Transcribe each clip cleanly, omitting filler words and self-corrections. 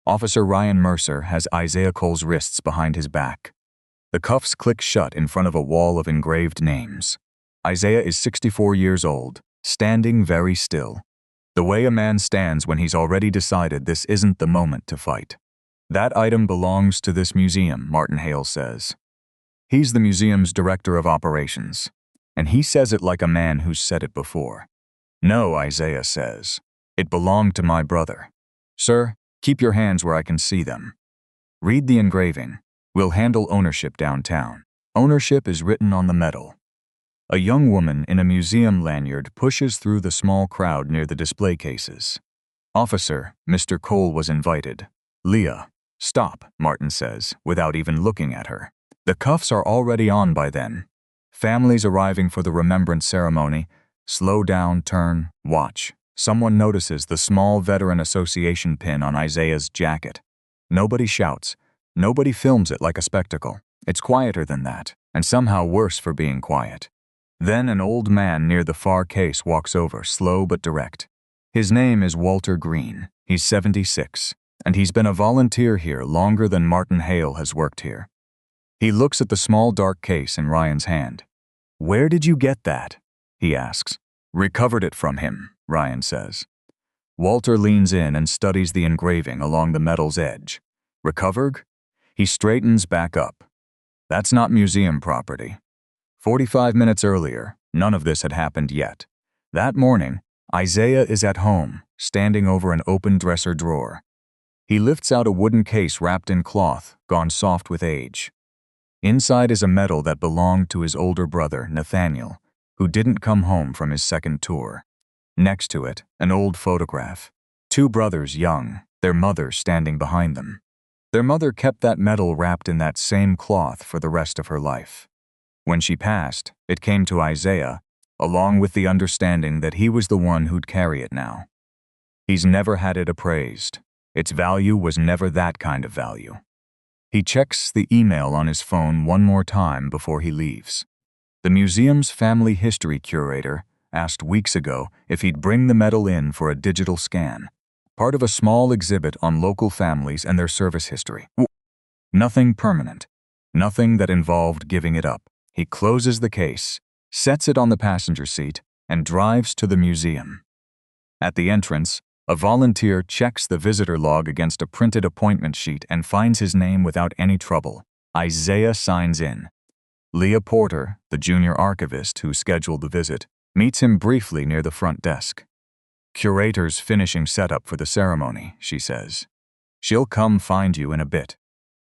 Officer Ryan Mercer has Isaiah Cole's wrists behind his back. The cuffs click shut in front of a wall of engraved names. Isaiah is 64 years old, standing very still. The way a man stands when he's already decided this isn't the moment to fight. That item belongs to this museum, Martin Hale says. He's the museum's director of operations, and he says it like a man who's said it before. No, Isaiah says. It belonged to my brother. Sir, keep your hands where I can see them. Read the engraving. We'll handle ownership downtown. Ownership is written on the metal. A young woman in a museum lanyard pushes through the small crowd near the display cases. Officer, Mr. Cole was invited. Leah, stop, Martin says, without even looking at her. The cuffs are already on by then. Families arriving for the remembrance ceremony. Slow down, turn, watch. Someone notices the small Veteran Association pin on Isaiah's jacket. Nobody shouts. Nobody films it like a spectacle. It's quieter than that, and somehow worse for being quiet. Then an old man near the far case walks over, slow but direct. His name is Walter Green. He's 76, and he's been a volunteer here longer than Martin Hale has worked here. He looks at the small dark case in Ryan's hand. Where did you get that? He asks. Recovered it from him, Ryan says. Walter leans in and studies the engraving along the metal's edge. Recovered? He straightens back up. That's not museum property. 45 minutes earlier, none of this had happened yet. That morning, Isaiah is at home, standing over an open dresser drawer. He lifts out a wooden case wrapped in cloth, gone soft with age. Inside is a medal that belonged to his older brother, Nathaniel, who didn't come home from his second tour. Next to it, an old photograph. Two brothers young, their mother standing behind them. Their mother kept that medal wrapped in that same cloth for the rest of her life. When she passed, it came to Isaiah, along with the understanding that he was the one who'd carry it now. He's never had it appraised. Its value was never that kind of value. He checks the email on his phone one more time before he leaves. The museum's family history curator asked weeks ago if he'd bring the medal in for a digital scan, part of a small exhibit on local families and their service history. Nothing permanent, nothing that involved giving it up. He closes the case, sets it on the passenger seat, and drives to the museum. At the entrance, a volunteer checks the visitor log against a printed appointment sheet and finds his name without any trouble. Isaiah signs in. Leah Porter, the junior archivist who scheduled the visit, meets him briefly near the front desk. Curator's finishing setup for the ceremony, she says. She'll come find you in a bit.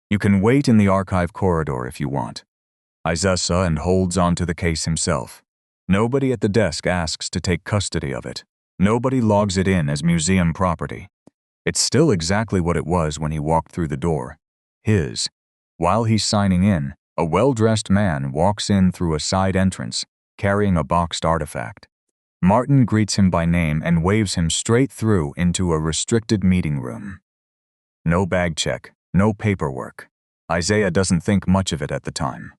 You can wait in the archive corridor if you want. Isaiah and holds onto the case himself. Nobody at the desk asks to take custody of it. Nobody logs it in as museum property. It's still exactly what it was when he walked through the door. His. While he's signing in, a well-dressed man walks in through a side entrance, carrying a boxed artifact. Martin greets him by name and waves him straight through into a restricted meeting room. No bag check, no paperwork. Isaiah doesn't think much of it at the time.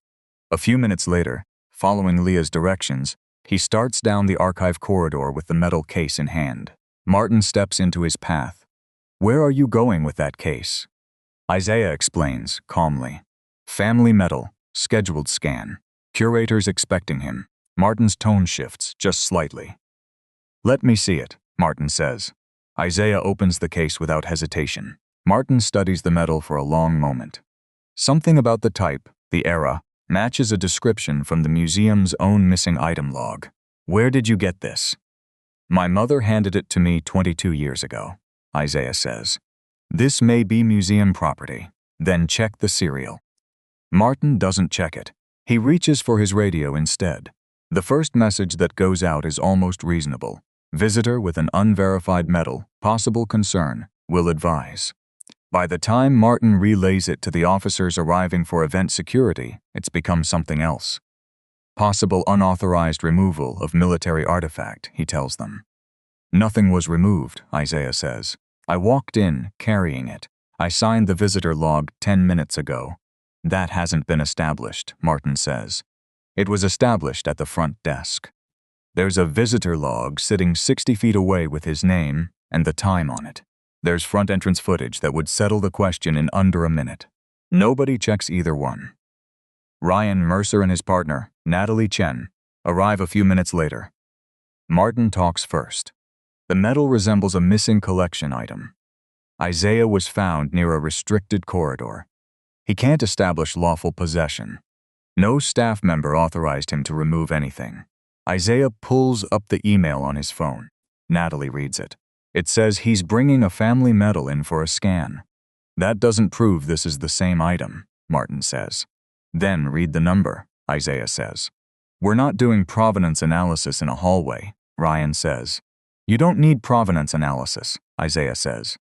A few minutes later, following Leah's directions, he starts down the archive corridor with the metal case in hand. Martin steps into his path. Where are you going with that case? Isaiah explains, calmly. Family medal, scheduled scan. Curator's expecting him. Martin's tone shifts, just slightly. Let me see it, Martin says. Isaiah opens the case without hesitation. Martin studies the medal for a long moment. Something about the type, the era, matches a description from the museum's own missing item log. Where did you get this? My mother handed it to me 22 years ago, Isaiah says. This may be museum property. Then check the serial. Martin doesn't check it. He reaches for his radio instead. The first message that goes out is almost reasonable. Visitor with an unverified medal, possible concern, will advise. By the time Martin relays it to the officers arriving for event security, it's become something else. Possible unauthorized removal of military artifact, he tells them. Nothing was removed, Isaiah says. I walked in, carrying it. I signed the visitor log 10 minutes ago. That hasn't been established, Martin says. It was established at the front desk. There's a visitor log sitting 60 feet away with his name and the time on it. There's front entrance footage that would settle the question in under a minute. Nobody checks either one. Ryan Mercer and his partner, Natalie Chen, arrive a few minutes later. Martin talks first. The medal resembles a missing collection item. Isaiah was found near a restricted corridor. He can't establish lawful possession. No staff member authorized him to remove anything. Isaiah pulls up the email on his phone. Natalie reads it. It says he's bringing a family medal in for a scan. That doesn't prove this is the same item, Martin says. Then read the number, Isaiah says. We're not doing provenance analysis in a hallway, Ryan says. You don't need provenance analysis, Isaiah says.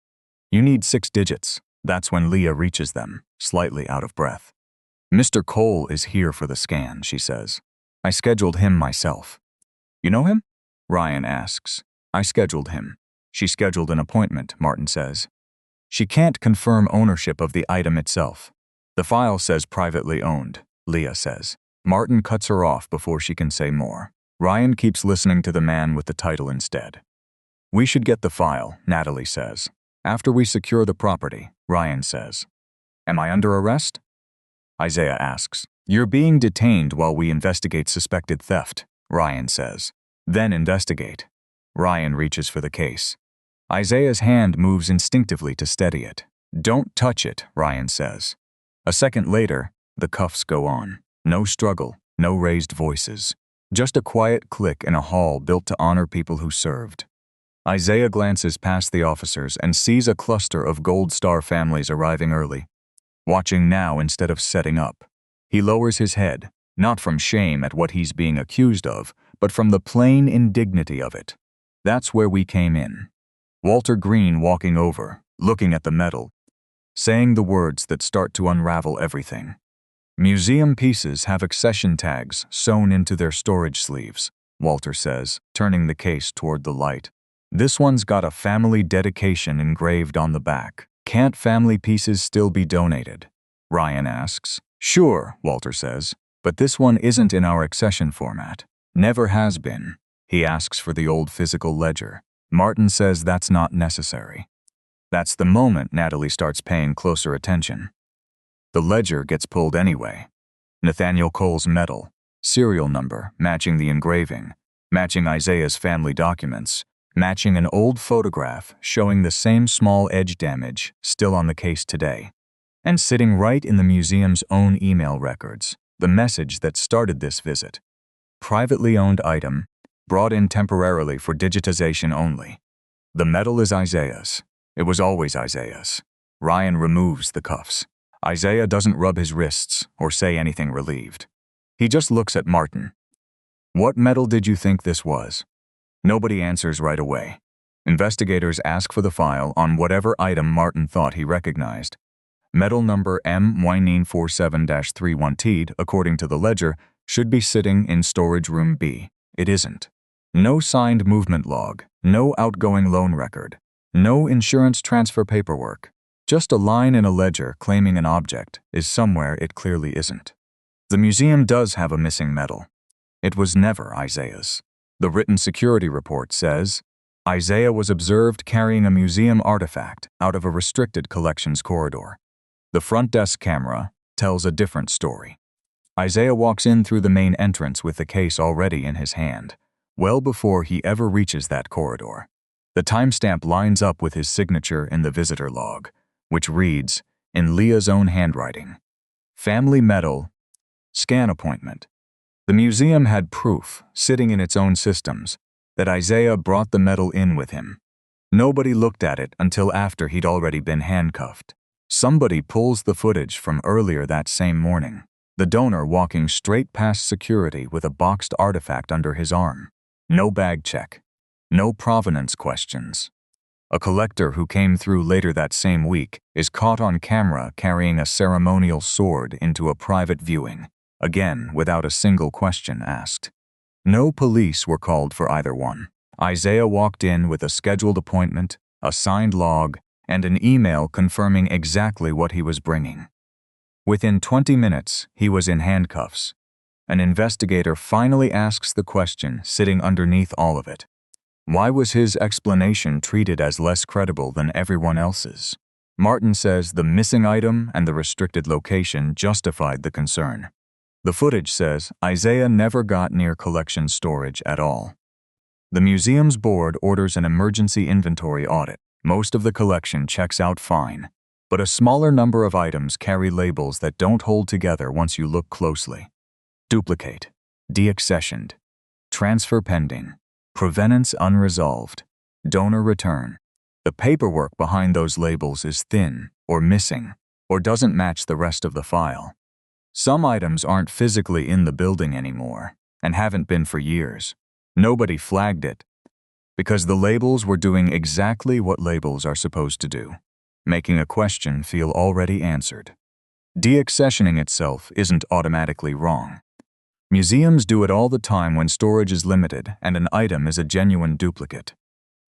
You need 6 digits. That's when Leah reaches them, slightly out of breath. Mr. Cole is here for the scan, she says. I scheduled him myself. You know him? Ryan asks. I scheduled him. She scheduled an appointment, Martin says. She can't confirm ownership of the item itself. The file says privately owned, Leah says. Martin cuts her off before she can say more. Ryan keeps listening to the man with the title instead. We should get the file, Natalie says. After we secure the property, Ryan says. Am I under arrest? Isaiah asks. You're being detained while we investigate suspected theft, Ryan says. Then investigate. Ryan reaches for the case. Isaiah's hand moves instinctively to steady it. Don't touch it, Ryan says. A second later, the cuffs go on. No struggle, no raised voices. Just a quiet click in a hall built to honor people who served. Isaiah glances past the officers and sees a cluster of Gold Star families arriving early, watching now instead of setting up. He lowers his head, not from shame at what he's being accused of, but from the plain indignity of it. That's where we came in. Walter Green walking over, looking at the medal, saying the words that start to unravel everything. Museum pieces have accession tags sewn into their storage sleeves, Walter says, turning the case toward the light. This one's got a family dedication engraved on the back. Can't family pieces still be donated? Ryan asks. Sure, Walter says, but this one isn't in our accession format. Never has been. He asks for the old physical ledger. Martin says that's not necessary. That's the moment Natalie starts paying closer attention. The ledger gets pulled anyway. Nathaniel Cole's medal, serial number matching the engraving, matching Isaiah's family documents, matching an old photograph showing the same small edge damage still on the case today. And sitting right in the museum's own email records, the message that started this visit. Privately owned item, brought in temporarily for digitization only. The medal is Isaiah's. It was always Isaiah's. Ryan removes the cuffs. Isaiah doesn't rub his wrists or say anything relieved. He just looks at Martin. What medal did you think this was? Nobody answers right away. Investigators ask for the file on whatever item Martin thought he recognized. Medal number M1947-31T, according to the ledger, should be sitting in storage room B. It isn't. No signed movement log, no outgoing loan record, no insurance transfer paperwork. Just a line in a ledger claiming an object is somewhere it clearly isn't. The museum does have a missing medal. It was never Isaiah's. The written security report says, Isaiah was observed carrying a museum artifact out of a restricted collections corridor. The front desk camera tells a different story. Isaiah walks in through the main entrance with the case already in his hand, well before he ever reaches that corridor. The timestamp lines up with his signature in the visitor log, which reads, in Leah's own handwriting, Family Medal, Scan Appointment. The museum had proof, sitting in its own systems, that Isaiah brought the medal in with him. Nobody looked at it until after he'd already been handcuffed. Somebody pulls the footage from earlier that same morning, the donor walking straight past security with a boxed artifact under his arm. No bag check. No provenance questions. A collector who came through later that same week is caught on camera carrying a ceremonial sword into a private viewing, again without a single question asked. No police were called for either one. Isaiah walked in with a scheduled appointment, a signed log, and an email confirming exactly what he was bringing. Within 20 minutes, he was in handcuffs. An investigator finally asks the question sitting underneath all of it. Why was his explanation treated as less credible than everyone else's? Martin says the missing item and the restricted location justified the concern. The footage says Isaiah never got near collection storage at all. The museum's board orders an emergency inventory audit. Most of the collection checks out fine, but a smaller number of items carry labels that don't hold together once you look closely. Duplicate, deaccessioned, transfer pending, provenance unresolved, donor return. The paperwork behind those labels is thin or missing or doesn't match the rest of the file. Some items aren't physically in the building anymore and haven't been for years. Nobody flagged it because the labels were doing exactly what labels are supposed to do, making a question feel already answered. Deaccessioning itself isn't automatically wrong. Museums do it all the time when storage is limited and an item is a genuine duplicate.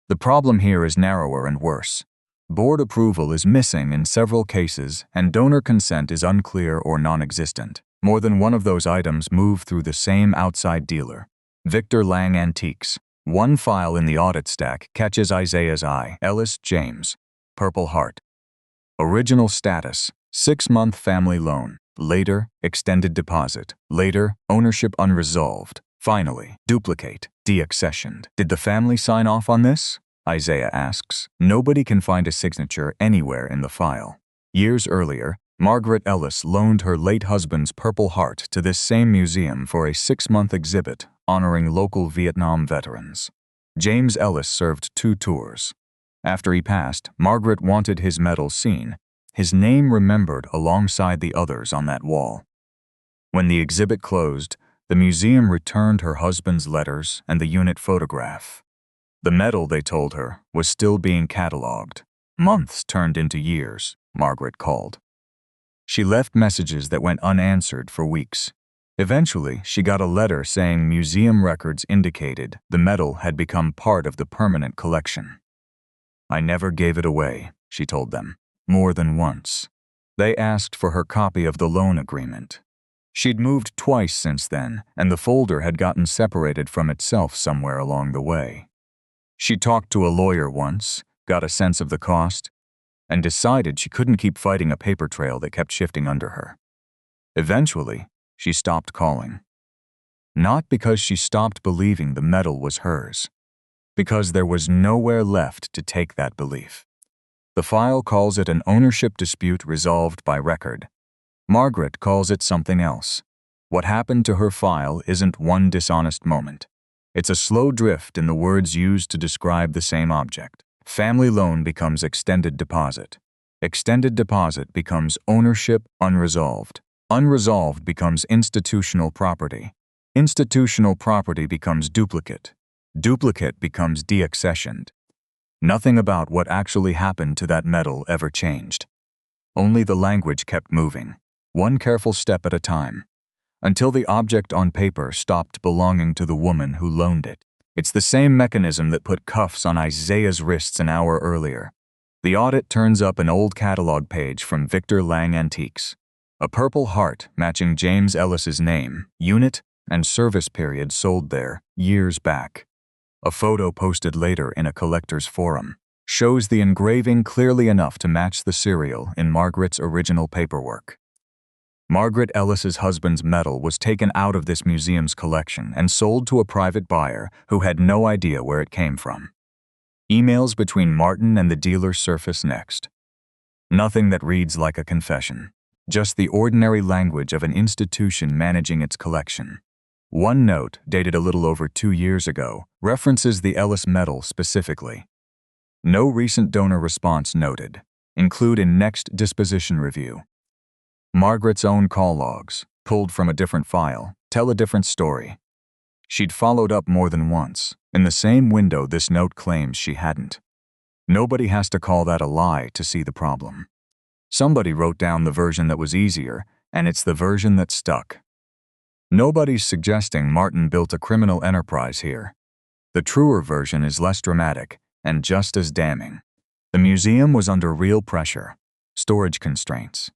The problem here is narrower and worse. Board approval is missing in several cases and donor consent is unclear or non-existent. More than one of those items move through the same outside dealer, Victor Lang Antiques. One file in the audit stack catches Isaiah's eye. Ellis James, Purple Heart. Original status, 6-month family loan. Later, extended deposit. Later, ownership unresolved. Finally, duplicate, deaccessioned. Did the family sign off on this? Isaiah asks. Nobody can find a signature anywhere in the file. Years earlier, Margaret Ellis loaned her late husband's Purple Heart to this same museum for a 6-month exhibit honoring local Vietnam veterans. James Ellis served 2 tours. After he passed, Margaret wanted his medal seen, his name remembered alongside the others on that wall. When the exhibit closed, the museum returned her husband's letters and the unit photograph. The medal, they told her, was still being cataloged. Months turned into years, Margaret called. She left messages that went unanswered for weeks. Eventually, she got a letter saying museum records indicated the medal had become part of the permanent collection. I never gave it away, she told them, more than once. They asked for her copy of the loan agreement. She'd moved twice since then, and the folder had gotten separated from itself somewhere along the way. She talked to a lawyer once, got a sense of the cost, and decided she couldn't keep fighting a paper trail that kept shifting under her. Eventually, she stopped calling. Not because she stopped believing the medal was hers, because there was nowhere left to take that belief. The file calls it an ownership dispute resolved by record. Margaret calls it something else. What happened to her file isn't one dishonest moment. It's a slow drift in the words used to describe the same object. Family loan becomes extended deposit. Extended deposit becomes ownership unresolved. Unresolved becomes institutional property. Institutional property becomes duplicate. Duplicate becomes deaccessioned. Nothing about what actually happened to that medal ever changed. Only the language kept moving, one careful step at a time, until the object on paper stopped belonging to the woman who loaned it. It's the same mechanism that put cuffs on Isaiah's wrists an hour earlier. The audit turns up an old catalog page from Victor Lang Antiques. A Purple Heart matching James Ellis's name, unit, and service period sold there years back. A photo posted later in a collector's forum shows the engraving clearly enough to match the serial in Margaret's original paperwork. Margaret Ellis's husband's medal was taken out of this museum's collection and sold to a private buyer who had no idea where it came from. Emails between Martin and the dealer surface next. Nothing that reads like a confession, just the ordinary language of an institution managing its collection. One note, dated a little over 2 years ago, references the Ellis medal specifically. No recent donor response noted. Include in next disposition review. Margaret's own call logs, pulled from a different file, tell a different story. She'd followed up more than once, in the same window this note claims she hadn't. Nobody has to call that a lie to see the problem. Somebody wrote down the version that was easier, and it's the version that stuck. Nobody's suggesting Martin built a criminal enterprise here. The truer version is less dramatic and just as damning. The museum was under real pressure, storage constraints,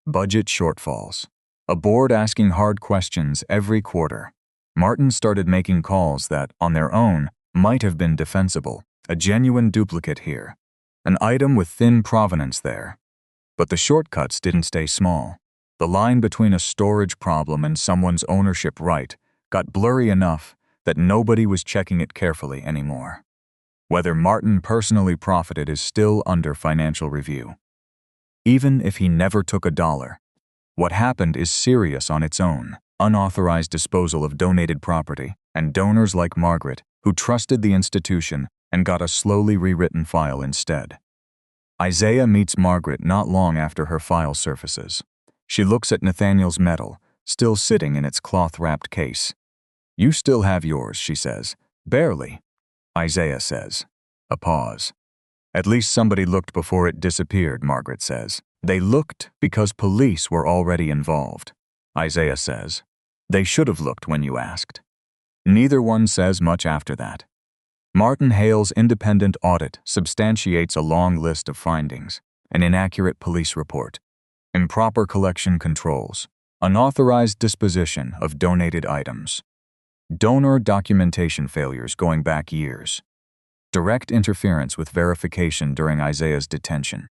budget shortfalls, a board asking hard questions every quarter. Martin started making calls that, on their own, might have been defensible, a genuine duplicate here, an item with thin provenance there. But the shortcuts didn't stay small. The line between a storage problem and someone's ownership right got blurry enough that nobody was checking it carefully anymore. Whether Martin personally profited is still under financial review. Even if he never took a dollar, what happened is serious on its own: unauthorized disposal of donated property, and donors like Margaret who trusted the institution and got a slowly rewritten file instead. Isaiah meets Margaret not long after her file surfaces. She looks at Nathaniel's medal, still sitting in its cloth-wrapped case. "You still have yours," she says. "Barely," Isaiah says. A pause. "At least somebody looked before it disappeared," Margaret says. "They looked because police were already involved," Isaiah says. "They should have looked when you asked." Neither one says much after that. Martin Hale's independent audit substantiates a long list of findings: an inaccurate police report, improper collection controls, unauthorized disposition of donated items, donor documentation failures going back years, direct interference with verification during Isaiah's detention.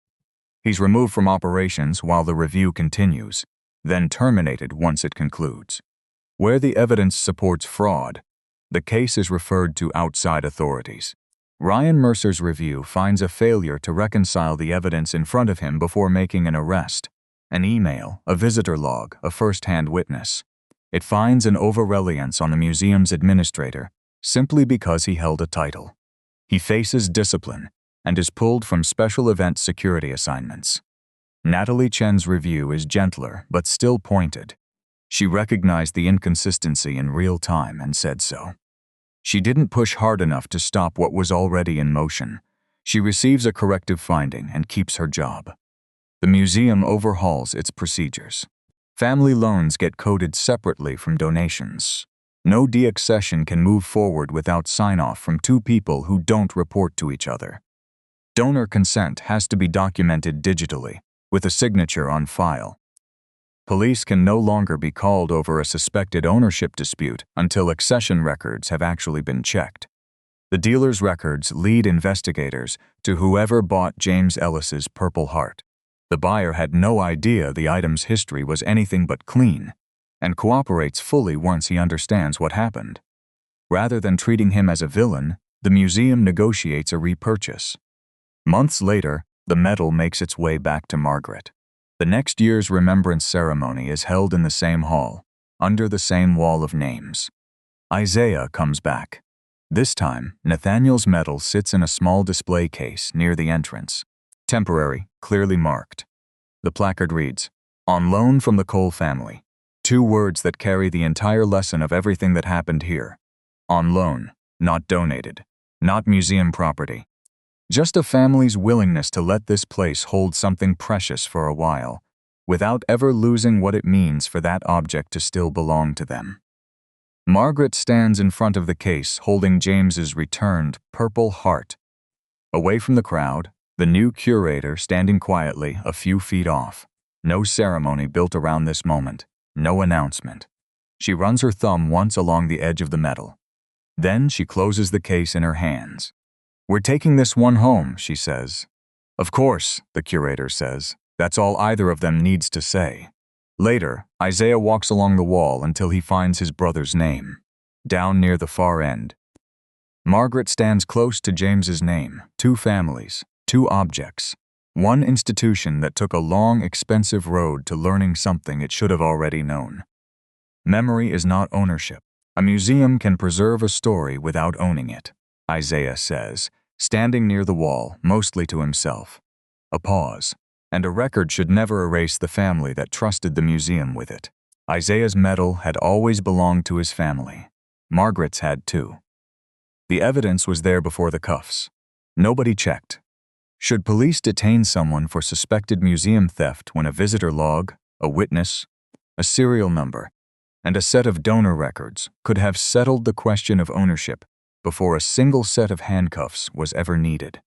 He's removed from operations while the review continues, then terminated once it concludes. Where the evidence supports fraud, the case is referred to outside authorities. Ryan Mercer's review finds a failure to reconcile the evidence in front of him before making an arrest: an email, a visitor log, a first-hand witness. It finds an over-reliance on the museum's administrator simply because he held a title. He faces discipline and is pulled from special event security assignments. Natalie Chen's review is gentler but still pointed. She recognized the inconsistency in real time and said so. She didn't push hard enough to stop what was already in motion. She receives a corrective finding and keeps her job. The museum overhauls its procedures. Family loans get coded separately from donations. No deaccession can move forward without sign-off from two people who don't report to each other. Donor consent has to be documented digitally, with a signature on file. Police can no longer be called over a suspected ownership dispute until accession records have actually been checked. The dealer's records lead investigators to whoever bought James Ellis's Purple Heart. The buyer had no idea the item's history was anything but clean, and cooperates fully once he understands what happened. Rather than treating him as a villain, the museum negotiates a repurchase. Months later, the medal makes its way back to Margaret. The next year's remembrance ceremony is held in the same hall, under the same wall of names. Isaiah comes back. This time, Nathaniel's medal sits in a small display case near the entrance. Temporary, clearly marked. The placard reads, "On loan from the Cole family." 2 words that carry the entire lesson of everything that happened here. On loan, not donated, not museum property. Just a family's willingness to let this place hold something precious for a while, without ever losing what it means for that object to still belong to them. Margaret stands in front of the case holding James's returned Purple Heart. Away from the crowd, the new curator standing quietly a few feet off. No ceremony built around this moment, no announcement. She runs her thumb once along the edge of the medal. Then she closes the case in her hands. "We're taking this one home," she says. "Of course," the curator says. That's all either of them needs to say. Later, Isaiah walks along the wall until he finds his brother's name, down near the far end. Margaret stands close to James's name: 2 families, 2 objects, 1 institution that took a long, expensive road to learning something it should have already known. Memory is not ownership. A museum can preserve a story without owning it, Isaiah says, standing near the wall, mostly to himself. A pause, and a record should never erase the family that trusted the museum with it. Isaiah's medal had always belonged to his family. Margaret's had too. The evidence was there before the cuffs. Nobody checked. Should police detain someone for suspected museum theft when a visitor log, a witness, a serial number, and a set of donor records could have settled the question of ownership before a single set of handcuffs was ever needed?